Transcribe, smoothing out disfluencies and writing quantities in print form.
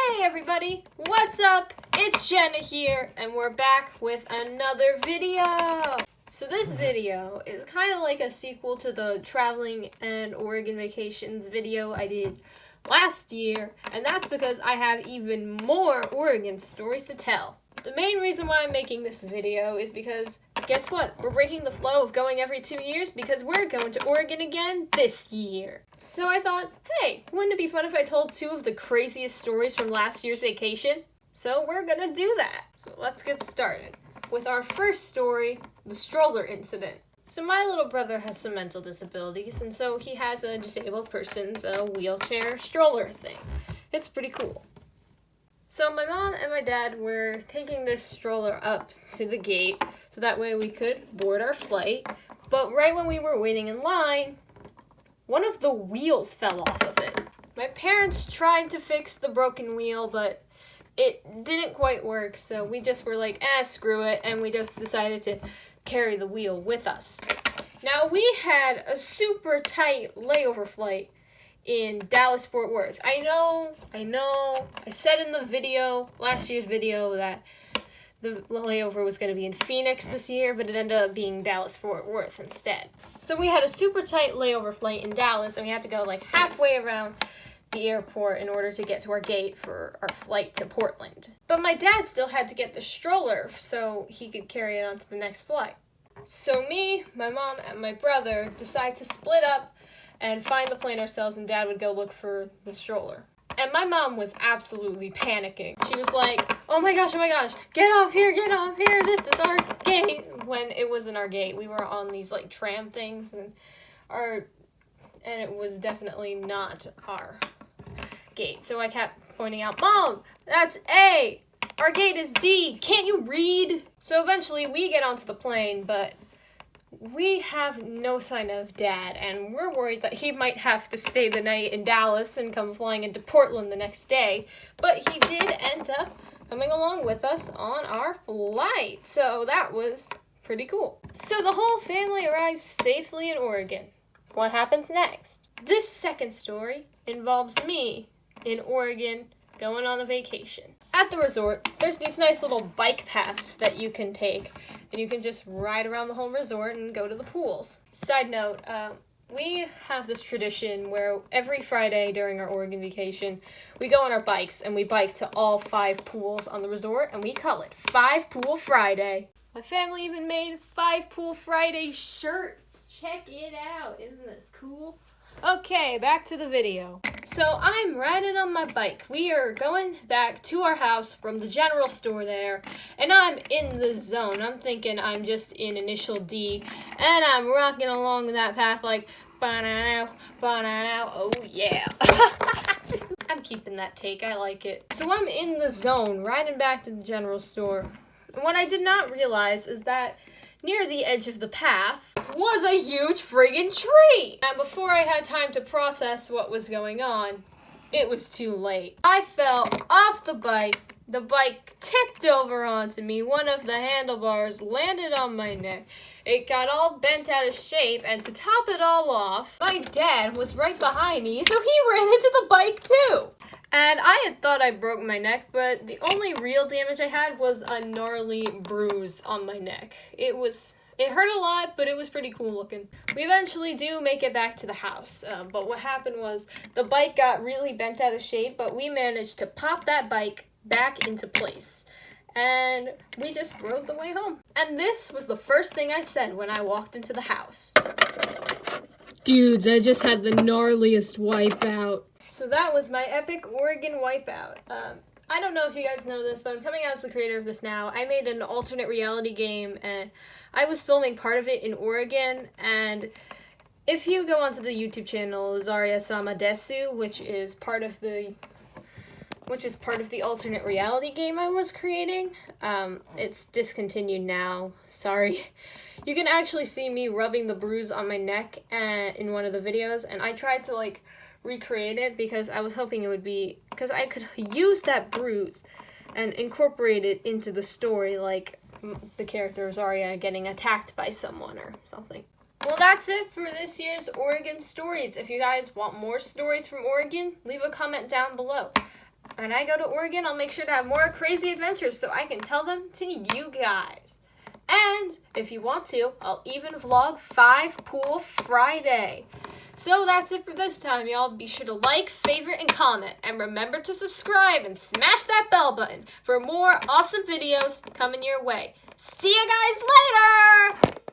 Hey everybody, what's up? It's Jenna here, and we're back with another video. So this video is kind of like a sequel to the traveling and Oregon vacations video I did last year, and that's because I have even more Oregon stories to tell. The main reason why I'm making this video is because, guess what? We're breaking the flow of going every 2 years because we're going to Oregon again this year. So I thought, hey, wouldn't it be fun if I told 2 of the craziest stories from last year's vacation? So we're gonna do that. So let's get started with our first story, the stroller incident. So my little brother has some mental disabilities, and so he has a disabled person's wheelchair stroller thing. It's pretty cool. So my mom and my dad were taking this stroller up to the gate so that way we could board our flight. But right when we were waiting in line, one of the wheels fell off of it. My parents tried to fix the broken wheel, but it didn't quite work, so we just were like, screw it, and we just decided to carry the wheel with us. Now, we had a super tight layover flight in Dallas-Fort Worth. I know, I said in the video, last year's video, that the layover was going to be in Phoenix this year, but it ended up being Dallas-Fort Worth instead. So we had a super tight layover flight in Dallas, and we had to go like halfway around the airport in order to get to our gate for our flight to Portland. But my dad still had to get the stroller so he could carry it on to the next flight. So me, my mom, and my brother decided to split up and find the plane ourselves, and Dad would go look for the stroller. And my mom was absolutely panicking. She was like, oh my gosh, get off here, this is our gate. When it wasn't our gate, we were on these like tram things, and it was definitely not our gate. So I kept pointing out, Mom, that's A, our gate is D, can't you read? So eventually we get onto the plane, but we have no sign of Dad, and we're worried that he might have to stay the night in Dallas and come flying into Portland the next day. But he did end up coming along with us on our flight, so that was pretty cool. So the whole family arrived safely in Oregon. What happens next? This second story involves me in Oregon going on a vacation. At the resort, there's these nice little bike paths that you can take, and you can just ride around the whole resort and go to the pools. Side note, we have this tradition where every Friday during our Oregon vacation, we go on our bikes and we bike to all 5 pools on the resort, and we call it 5 Pool Friday. My family even made 5 Pool Friday shirts. Check it out. Isn't this cool? Okay, back to the video. So I'm riding on my bike. We are going back to our house from the general store there, and I'm in the zone. I'm thinking I'm just in initial D, and I'm rocking along that path like, ba-na-now, ba-na-now, oh yeah. I'm keeping that take, I like it. So I'm in the zone, riding back to the general store. And what I did not realize is that near the edge of the path was a huge friggin' tree! And before I had time to process what was going on, it was too late. I fell off the bike tipped over onto me, one of the handlebars landed on my neck, it got all bent out of shape, and to top it all off, my dad was right behind me, so he ran into the bike too! And I had thought I broke my neck, but the only real damage I had was a gnarly bruise on my neck. It hurt a lot, but it was pretty cool looking. We eventually do make it back to the house, but what happened was the bike got really bent out of shape, but we managed to pop that bike back into place. And we just rode the way home. And this was the first thing I said when I walked into the house. Dudes, I just had the gnarliest wipeout. So that was my epic Oregon wipeout. I don't know if you guys know this, but I'm coming out as the creator of this now. I made an alternate reality game, and I was filming part of it in Oregon, and if you go onto the YouTube channel Zarya Sama Desu, which is part of the alternate reality game I was creating, it's discontinued now, sorry. You can actually see me rubbing the bruise on my neck in one of the videos, and I tried to recreate it because I was hoping it would be, because I could use that bruise and incorporate it into the story, like the character Zarya getting attacked by someone or something. Well, that's it for this year's Oregon stories. If you guys want more stories from Oregon, leave a comment down below. and I go to Oregon, I'll make sure to have more crazy adventures so I can tell them to you guys. And if you want to, I'll even vlog 5 Pool Friday. So that's it for this time, y'all. Be sure to like, favorite, and comment. And remember to subscribe and smash that bell button for more awesome videos coming your way. See you guys later!